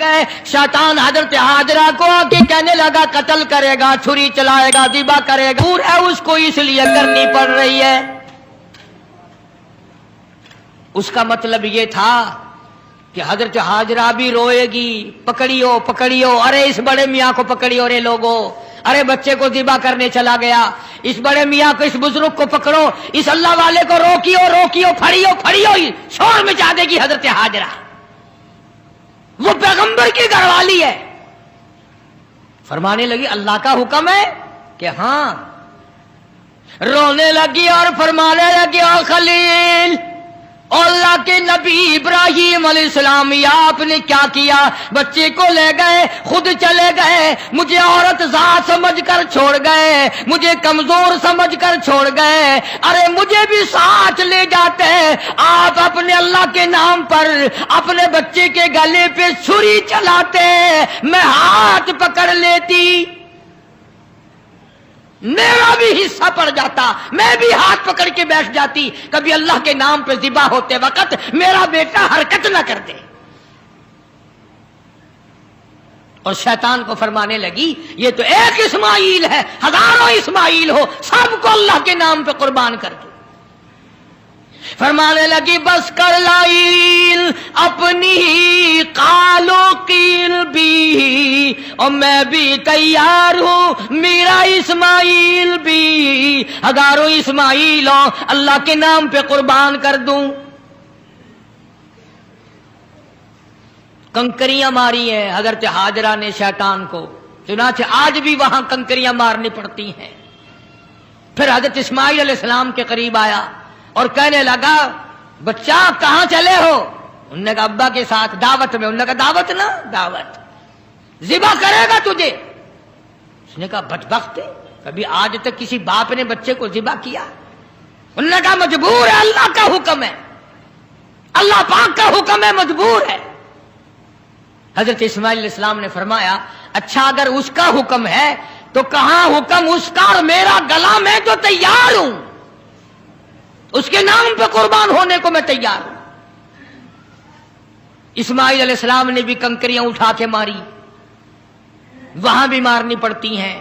گئے شیطان حضرت حاجرہ کو آگے کہنے لگا قتل کرے گا، چھری چلائے گا، ذبح کرے گا، دور ہے اس کو اس لیے کرنی پڑ رہی ہے۔ اس کا مطلب یہ تھا کہ حضرت حاجرہ بھی روئے گی، پکڑیو پکڑیو، ارے اس بڑے میاں کو پکڑیو رے لوگو، ارے بچے کو ذبح کرنے چلا گیا، اس بڑے میاں کو، اس بزرگ کو پکڑو، اس اللہ والے کو روکیو روکیو، پھڑیو پھڑیو، شور مچا دے گی حضرت حاجرہ، وہ پیغمبر کی گھر والی ہے۔ فرمانے لگی اللہ کا حکم ہے کہ ہاں، رونے لگی اور فرمانے لگی او خلیل، اللہ کے نبی ابراہیم علیہ السلام، یا آپ نے کیا کیا؟ بچے کو لے گئے، خود چلے گئے، مجھے عورت ذات سمجھ کر چھوڑ گئے، مجھے کمزور سمجھ کر چھوڑ گئے، ارے مجھے بھی ساتھ لے جاتے، آپ اپنے اللہ کے نام پر اپنے بچے کے گلے پہ چھری چلاتے، میں ہاتھ پکڑ لیتی، میرا بھی حصہ پڑ جاتا، میں بھی ہاتھ پکڑ کے بیٹھ جاتی، کبھی اللہ کے نام پہ ذبح ہوتے وقت میرا بیٹا حرکت نہ کر دے۔ اور شیطان کو فرمانے لگی یہ تو ایک اسماعیل ہے، ہزاروں اسماعیل ہو، سب کو اللہ کے نام پہ قربان کر دو۔ فرمانے لگی بس کر لائل اپنی ہی قالو قیل بھی، اور میں بھی تیار ہوں، میرا اسماعیل بھی، ہزاروں اسماعیل ہو، اللہ کے نام پہ قربان کر دوں۔ کنکریاں ماری ہیں حضرت حاجرہ نے شیطان کو، چنانچہ آج بھی وہاں کنکریاں مارنی پڑتی ہیں۔ پھر حضرت اسماعیل علیہ السلام کے قریب آیا اور کہنے لگا بچہ کہاں چلے ہو؟ انہوں نے کہا ابا کے ساتھ دعوت میں۔ انہوں نے کہا دعوت نہ دعوت، ذبح کرے گا تجھے۔ اس نے کہا بدبخت، کبھی آج تک کسی باپ نے بچے کو ذبح کیا؟ انہوں نے کہا مجبور ہے، اللہ کا حکم ہے، اللہ پاک کا حکم ہے، مجبور ہے۔ حضرت اسماعیل علیہ السلام نے فرمایا اچھا اگر اس کا حکم ہے تو کہاں حکم اس کا اور میرا گلا، میں تو تیار ہوں، اس کے نام پہ قربان ہونے کو میں تیار ہوں۔ اسماعیل علیہ السلام نے بھی کنکریاں اٹھا کے ماری، وہاں بھی مارنی پڑتی ہیں۔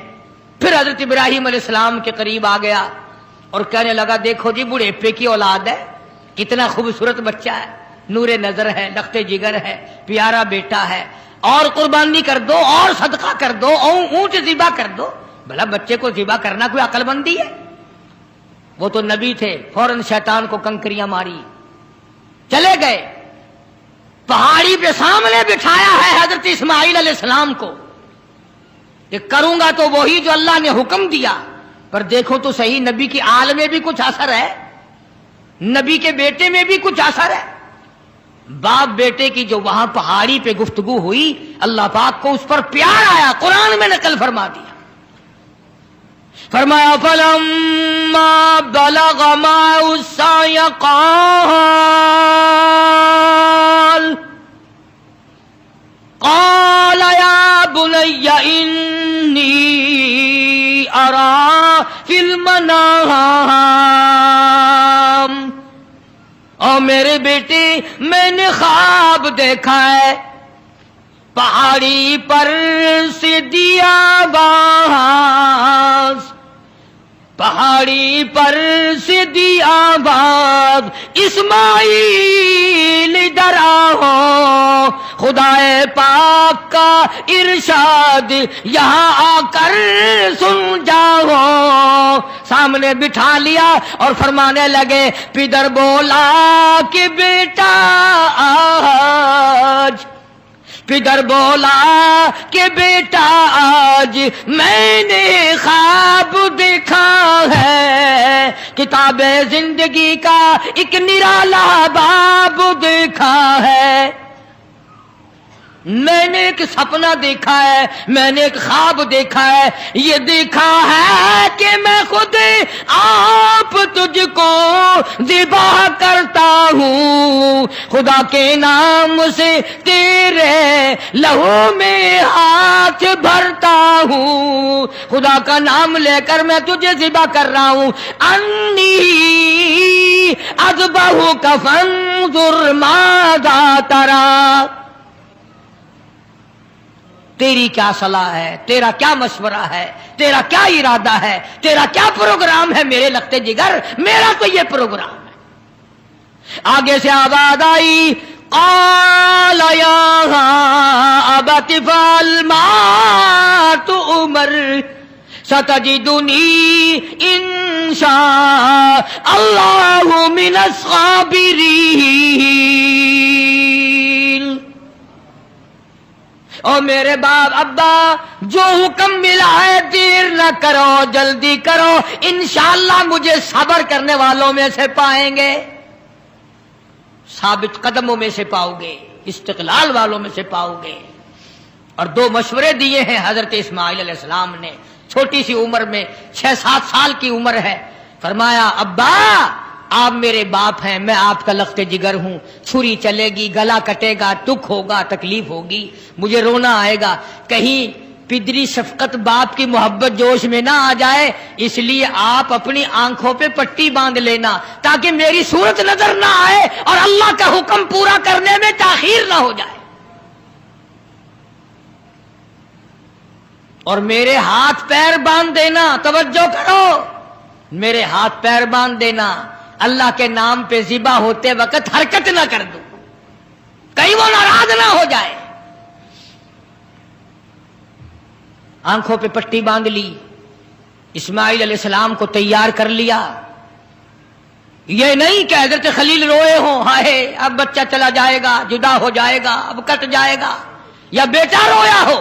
پھر حضرت ابراہیم علیہ السلام کے قریب آ گیا اور کہنے لگا دیکھو جی بڑھیپے کی اولاد ہے، کتنا خوبصورت بچہ ہے، نور نظر ہے، لخت جگر ہے، پیارا بیٹا ہے، اور قربانی کر دو، اور صدقہ کر دو، اور اونٹ ذبح کر دو۔ بھلا بچے کو ذبح کرنا کوئی عقل مندی ہے؟ وہ تو نبی تھے، فوراً شیطان کو کنکریاں ماری، چلے گئے۔ پہاڑی پہ سامنے بٹھایا ہے حضرت اسماعیل علیہ السلام کو کہ کروں گا تو وہی جو اللہ نے حکم دیا، پر دیکھو تو صحیح نبی کی آل میں بھی کچھ اثر ہے، نبی کے بیٹے میں بھی کچھ اثر ہے۔ باپ بیٹے کی جو وہاں پہاڑی پہ گفتگو ہوئی، اللہ پاک کو اس پر پیار آیا، قرآن میں نقل فرما دیا۔ فرمایا فلما بلغ معه السعي قال يا بني إني أرى في المنام، اور میرے بیٹے میں نے خواب دیکھا ہے، پہاڑی پر سے دیا باز، پہاڑی پر سے دیا باز، اسماعیل ادھر آؤ، خدا پاک کا ارشاد یہاں آ کر سن جاؤ۔ سامنے بٹھا لیا اور فرمانے لگے پدر بولا کہ بیٹا آج، پدر بولا کہ بیٹا آج میں نے خواب دیکھا ہے، کتاب زندگی کا ایک نرالا باب دیکھا ہے، میں نے ایک سپنا دیکھا ہے، میں نے ایک خواب دیکھا ہے، یہ دیکھا ہے کہ میں خود آپ تجھ کو ذبح کرتا ہوں، خدا کے نام سے تیرے لہو میں ہاتھ بھرتا ہوں، خدا کا نام لے کر میں تجھے ذبح کر رہا ہوں۔ انی اذبحک فانظر ماذا تری، تیری کیا صلاح ہے، تیرا کیا مشورہ ہے، تیرا کیا ارادہ ہے، تیرا کیا پروگرام ہے میرے لختے جگر؟ میرا تو یہ پروگرام ہے۔ آگے سے آواز آئی، قال یا ابت افعل ما تؤمر ستجدنی ان شاء اللہ من الصابرین۔ او میرے باپ ابا، جو حکم ملا ہے دیر نہ کرو، جلدی کرو، انشاءاللہ مجھے صبر کرنے والوں میں سے پائیں گے، ثابت قدموں میں سے پاؤ گے، استقلال والوں میں سے پاؤ گے۔ اور دو مشورے دیے ہیں حضرت اسماعیل علیہ السلام نے، چھوٹی سی عمر میں، 6-7 سال کی عمر ہے۔ فرمایا ابا آپ میرے باپ ہیں، میں آپ کا لخت جگر ہوں، چھری چلے گی، گلا کٹے گا، دکھ ہوگا، تکلیف ہوگی، مجھے رونا آئے گا، کہیں پدری شفقت باپ کی محبت جوش میں نہ آ جائے، اس لیے آپ اپنی آنکھوں پہ پٹی باندھ لینا تاکہ میری صورت نظر نہ آئے اور اللہ کا حکم پورا کرنے میں تاخیر نہ ہو جائے، اور میرے ہاتھ پیر باندھ دینا، توجہ کرو، میرے ہاتھ پیر باندھ دینا، اللہ کے نام پہ ذبح ہوتے وقت حرکت نہ کر دوں، کہیں وہ ناراض نہ ہو جائے۔ آنکھوں پہ پٹی باندھ لی، اسماعیل علیہ السلام کو تیار کر لیا۔ یہ نہیں کہ حضرت خلیل روئے ہوں، ہائے اب بچہ چلا جائے گا، جدا ہو جائے گا، اب کٹ جائے گا، یا بیٹا رویا ہو۔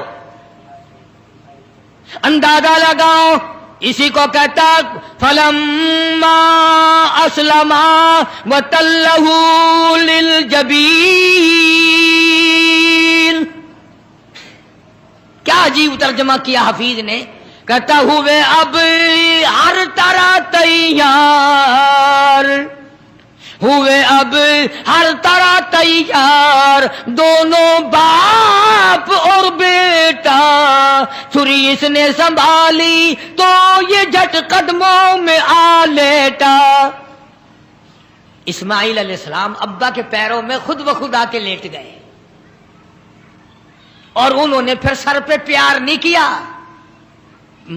اندازہ لگاؤ، اسی کو کہتا فلما اسلما وتلہ للجبین۔ کیا عجیب ترجمہ کیا حفیظ نے، کہتا ہوئے اب ہر طرح تیار ہوئے، اب ہر طرح تیار، دونوں باپ اور بیٹا، چھری اس نے سنبھالی تو یہ جھٹ قدموں میں آ لیٹا۔ اسماعیل علیہ السلام ابا کے پیروں میں خود بخود آ کے لیٹ گئے، اور انہوں نے پھر سر پہ پیار نہیں کیا،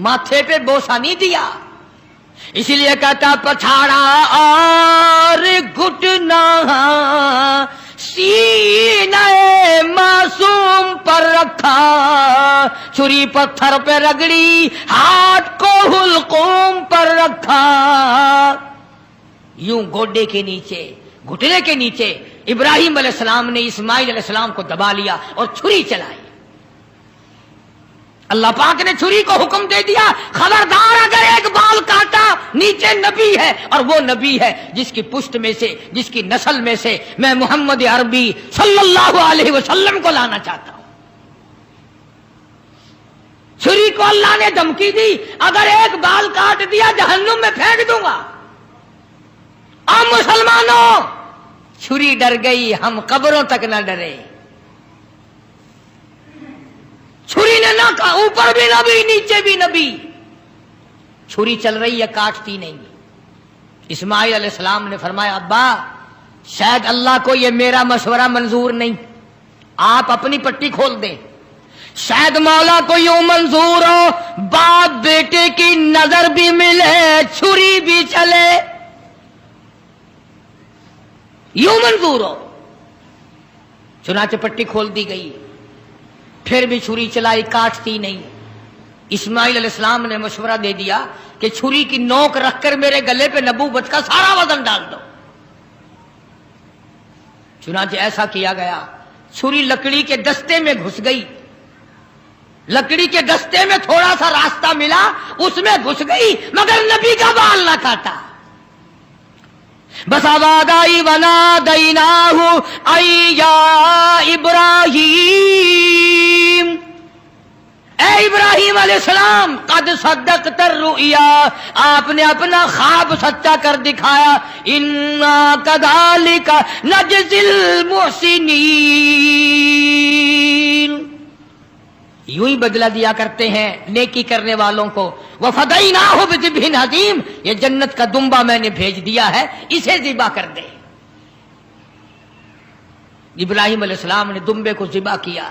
ماتھے پہ بوسہ نہیں دیا، اسی لیے کہتا پچھاڑا اور گھٹنا سینہ معصوم پر رکھا، چھری پتھر پہ رگڑی، ہاتھ کو حلقوم پر رکھا، یوں گوڈے کے نیچے، گھٹنے کے نیچے ابراہیم علیہ السلام نے اسماعیل علیہ السلام کو دبا لیا اور چھری چلائی۔ اللہ پاک نے چھری کو حکم دے دیا، خبردار اگر ایک بال کاٹا، نیچے نبی ہے، اور وہ نبی ہے جس کی پشت میں سے، جس کی نسل میں سے میں محمد عربی صلی اللہ علیہ وسلم کو لانا چاہتا ہوں۔ چھری کو اللہ نے دھمکی دی، اگر ایک بال کاٹ دیا جہنم میں پھینک دوں گا۔ اور مسلمانوں، چھری ڈر گئی، ہم قبروں تک نہ ڈرے۔ چھری نے نہ کہا، اوپر بھی نبی نیچے بھی نبی، چھری چل رہی ہے، کاٹتی نہیں۔ اسماعیل علیہ السلام نے فرمایا ابا شاید اللہ کو یہ میرا مشورہ منظور نہیں، آپ اپنی پٹی کھول دیں، شاید مولا کو یوں منظور ہو باپ بیٹے کی نظر بھی ملے، چھری بھی چلے، یوں منظور ہو۔ چنانچہ پٹی کھول دی گئی، پھر بھی چھری چلائی، کاٹتی نہیں۔ اسماعیل علیہ السلام نے مشورہ دے دیا کہ چھری کی نوک رکھ کر میرے گلے پہ نبوت کا سارا وزن ڈال دو۔ چنانچہ ایسا کیا گیا، چھری لکڑی کے دستے میں گھس گئی، لکڑی کے دستے میں تھوڑا سا راستہ ملا، اس میں گھس گئی، مگر نبی کا بال نہ کاٹا۔ بس آواز آئی ونادیناہ ای یا ابراہیم، اے ابراہیم علیہ السلام قد صدقت الرؤیا، آپ نے اپنا خواب سچا کر دکھایا، انا کذالک نجزی المحسنین، یوں ہی بدلہ دیا کرتے ہیں نیکی کرنے والوں کو۔ وَفَدَيْنَاهُ بِذِبْحٍ عَظِيمٍ، یہ جنت کا دمبا میں نے بھیج دیا ہے، اسے ذبح کر دے۔ ابراہیم علیہ السلام نے دمبے کو ذبح کیا،